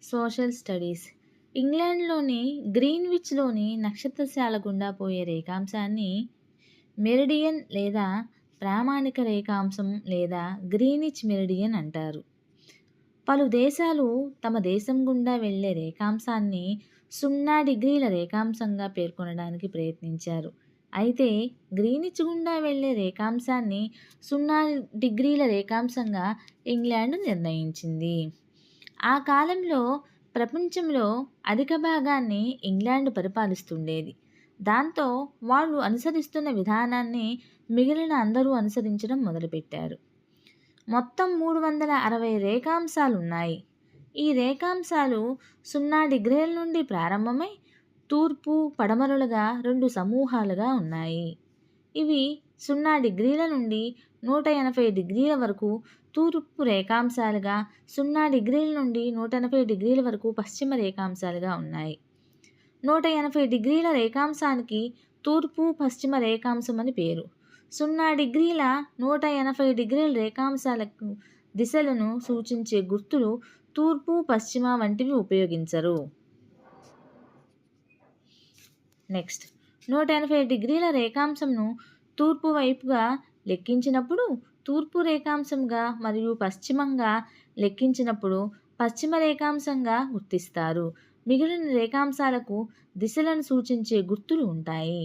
Social studies. ఇంగ్లాండ్‌లోని గ్రీన్‌విచ్‌లోని నక్షత్రశాల గుండా పోయే రేఖాంశాన్ని మెరిడియన్ లేదా ప్రామాణిక రేఖాంశం లేదా గ్రీనిచ్ మెరిడియన్ అంటారు. పలు దేశాలు తమ దేశం గుండా వెళ్ళే రేఖాంశాన్ని 0 రేఖాంశంగా పేర్కొనడానికి ప్రయత్నించారు. అయితే గ్రీనిచ్ గుండా వెళ్ళే రేఖాంశాన్ని 0 రేఖాంశంగా ఇంగ్లాండ్ నిర్ణయించింది. ఆ కాలంలో ప్రపంచంలో అధిక భాగాన్ని ఇంగ్లాండ్ పరిపాలిస్తుండేది. దాంతో వాళ్ళు అనుసరిస్తున్న విధానాన్ని మిగిలిన అందరూ అనుసరించడం మొదలుపెట్టారు. మొత్తం 360 రేఖాంశాలున్నాయి. ఈ రేఖాంశాలు 0 నుండి ప్రారంభమై తూర్పు, పడమరలుగా 2 సమూహాలుగా ఉన్నాయి. ఇవి 0 నుండి 180 వరకు తూర్పు రేఖాంశాలుగా, 0 నుండి 180 వరకు పశ్చిమ రేఖాంశాలుగా ఉన్నాయి. 180 రేఖాంశానికి తూర్పు, పశ్చిమ రేఖాంశం అని పేరు. 0 180 రేఖాంశాలకు దిశలను సూచించే గుర్తులు తూర్పు, పశ్చిమ వంటివి ఉపయోగించరు. నెక్స్ట్, 180 రేఖాంశంను తూర్పు వైపుగా లెక్కించినప్పుడు తూర్పు రేఖాంశంగా మరియు పశ్చిమంగా లెక్కించినప్పుడు పశ్చిమ రేఖాంశంగా గుర్తిస్తారు. మిగిలిన రేఖాంశాలకు దిశలను సూచించే గుర్తులు ఉంటాయి.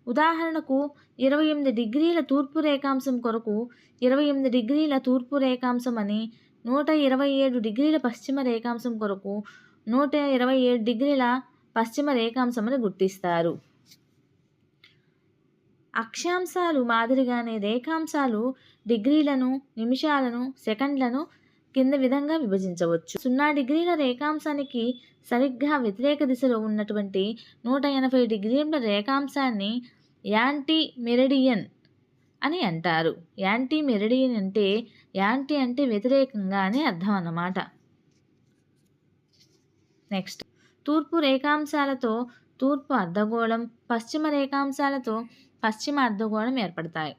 ఉదాహరణకు 28 తూర్పు రేఖాంశం కొరకు 28 తూర్పు రేఖాంశం అని, 127 పశ్చిమ రేఖాంశం కొరకు 127 పశ్చిమ రేఖాంశం అని గుర్తిస్తారు. అక్షాంశాలు మాదిరిగానే రేఖాంశాలు డిగ్రీలను, నిమిషాలను, సెకండ్లను కింద విధంగా విభజించవచ్చు. 0 రేఖాంశానికి సరిగ్గా వ్యతిరేక దిశలో ఉన్నటువంటి 180 రేఖాంశాన్ని యాంటీ మెరిడియన్ అని అంటారు. యాంటీ మెరిడియన్ అంటే యాంటీ అంటే వ్యతిరేకంగా అని అర్థం అన్నమాట. నెక్స్ట్, తూర్పు రేఖాంశాలతో తూర్పు అర్ధగోళం, పశ్చిమ రేఖాంశాలతో పశ్చిమ అర్ధగోళం ఏర్పడతాయి.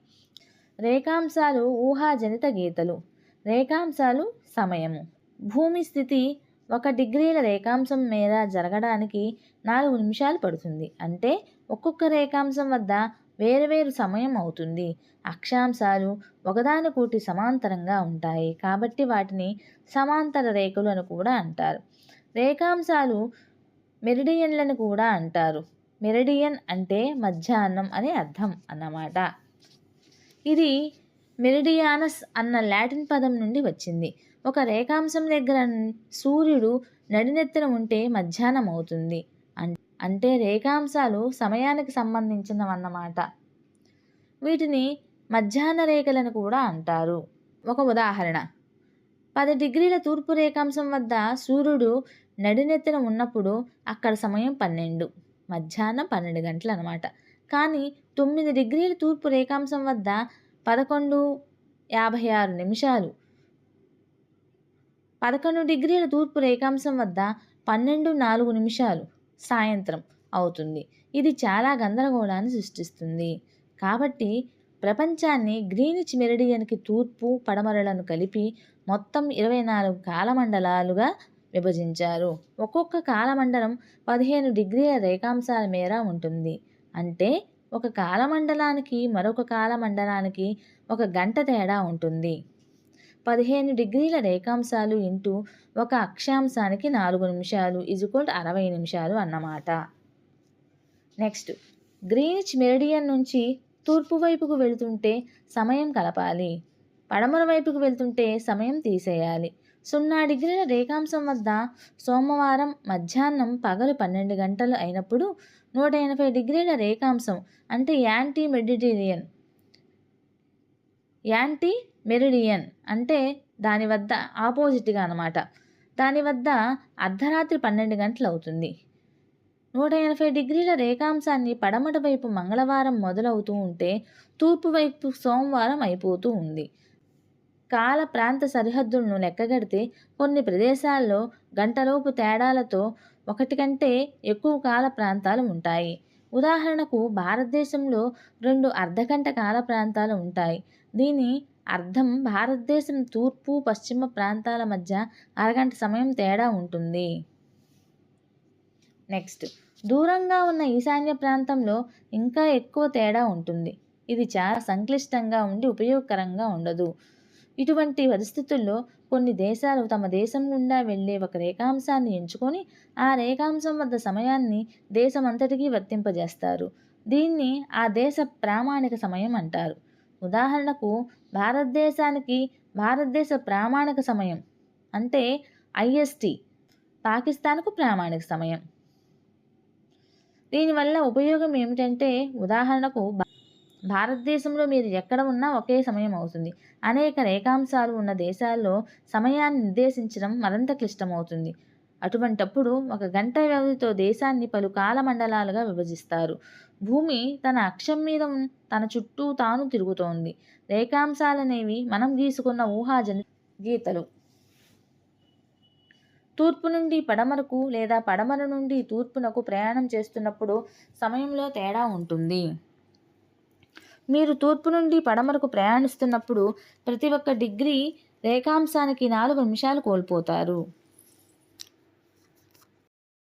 రేఖాంశాలు ఊహాజనిత గీతలు. రేఖాంశాలు సమయము. భూమి స్థితి 1 రేఖాంశం మేర జరగడానికి 4 నిమిషాలు పడుతుంది. అంటే ఒక్కొక్క రేఖాంశం వద్ద వేరువేరు సమయం అవుతుంది. అక్షాంశాలు ఒకదానికొకటి సమాంతరంగా ఉంటాయి కాబట్టి వాటిని సమాంతర రేఖలు అని కూడా అంటారు. రేఖాంశాలు మెరిడియన్లను కూడా అంటారు. మెరిడియన్ అంటే మధ్యాహ్నం అని అర్థం అన్నమాట. ఇది మెరిడియానస్ అన్న లాటిన్ పదం నుండి వచ్చింది. ఒక రేఖాంశం దగ్గర సూర్యుడు నడినెత్తిన ఉంటే మధ్యాహ్నం అవుతుంది. అంటే రేఖాంశాలు సమయానికి సంబంధించినవన్నమాట. వీటిని మధ్యాహ్న రేఖలను కూడా అంటారు. ఒక ఉదాహరణ, 10 తూర్పు రేఖాంశం వద్ద సూర్యుడు నడినెత్తిన ఉన్నప్పుడు అక్కడ సమయం 12, మధ్యాహ్నం 12 గంటలు అన్నమాట. కానీ 9 తూర్పు రేఖాంశం వద్ద 11:56 నిమిషాలు, 11 తూర్పు రేఖాంశం వద్ద 12:04 నిమిషాలు సాయంత్రం అవుతుంది. ఇది చాలా గందరగోళాన్ని సృష్టిస్తుంది. కాబట్టి ప్రపంచాన్ని గ్రీనిచ్ మెరిడియన్కి తూర్పు, పడమరలను కలిపి మొత్తం 24 కాలమండలాలుగా విభజించారు. ఒక్కొక్క కాలమండలం 15 రేఖాంశాల మేర ఉంటుంది. అంటే ఒక కాలమండలానికి మరొక కాలమండలానికి 1 గంట తేడా ఉంటుంది. 15 రేఖాంశాలు ఇంటూ ఒక అక్షాంశానికి 4 నిమిషాలు = 60 నిమిషాలు అన్నమాట. నెక్స్ట్, గ్రీనిచ్ మెరిడియన్ నుంచి తూర్పు వైపుకు వెళుతుంటే సమయం కలపాలి, పడమర వైపుకు వెళ్తుంటే సమయం తీసేయాలి. 0 రేఖాంశం వద్ద సోమవారం మధ్యాహ్నం పగలు 12 గంటలు అయినప్పుడు 180 రేఖాంశం అంటే యాంటీ మెరిడియన్ అంటే దాని వద్ద ఆపోజిట్గా అన్నమాట. దాని వద్ద అర్ధరాత్రి 12 గంటలు అవుతుంది. 180 రేఖాంశాన్ని పడమట వైపు మంగళవారం మొదలవుతూ ఉంటే తూర్పు వైపు సోమవారం అయిపోతూ ఉంది. కాల ప్రాంత సరిహద్దులను లెక్కగడితే కొన్ని ప్రదేశాల్లో గంటలోపు తేడాలతో 1 కంటే ఎక్కువ కాల ప్రాంతాలు ఉంటాయి. ఉదాహరణకు భారతదేశంలో 2 అర్ధగంట కాల ప్రాంతాలు ఉంటాయి. దీన్ని అర్థం భారతదేశం తూర్పు పశ్చిమ ప్రాంతాల మధ్య అరగంట సమయం తేడా ఉంటుంది. నెక్స్ట్, దూరంగా ఉన్న ఈశాన్య ప్రాంతంలో ఇంకా ఎక్కువ తేడా ఉంటుంది. ఇది చాలా సంక్లిష్టంగా ఉండి ఉపయోగకరంగా ఉండదు. ఇటువంటి పరిస్థితుల్లో కొన్ని దేశాలు తమ దేశం గుండా వెళ్ళే ఒక రేఖాంశాన్ని ఎంచుకొని ఆ రేఖాంశం వద్ద సమయాన్ని దేశమంతటికీ వర్తింపజేస్తారు. దీన్ని ఆ దేశ ప్రామాణిక సమయం అంటారు. ఉదాహరణకు భారతదేశానికి భారతదేశ ప్రామాణిక సమయం అంటే IST, పాకిస్తాన్కు ప్రామాణిక సమయం. దీనివల్ల ఉపయోగం ఏమిటంటే, ఉదాహరణకు భారతదేశంలో మీరు ఎక్కడ ఉన్నా ఒకే సమయం అవుతుంది. అనేక రేఖాంశాలు ఉన్న దేశాల్లో సమయాన్ని నిర్దేశించడం మరింత క్లిష్టమవుతుంది. అటువంటప్పుడు ఒక గంట వ్యవధితో దేశాన్ని పలు కాలమండలాలుగా విభజిస్తారు. భూమి తన అక్షం మీద తన చుట్టూ తాను తిరుగుతోంది. రేఖాంశాలనేవి మనం గీసుకున్న ఊహాజనిత గీతలు. తూర్పు నుండి పడమరకు లేదా పడమర నుండి తూర్పునకు ప్రయాణం చేస్తున్నప్పుడు సమయంలో తేడా ఉంటుంది. మీరు తూర్పు నుండి పడమరకు ప్రయాణిస్తున్నప్పుడు ప్రతి ఒక్క డిగ్రీ రేఖాంశానికి 4 నిమిషాలు కోల్పోతారు.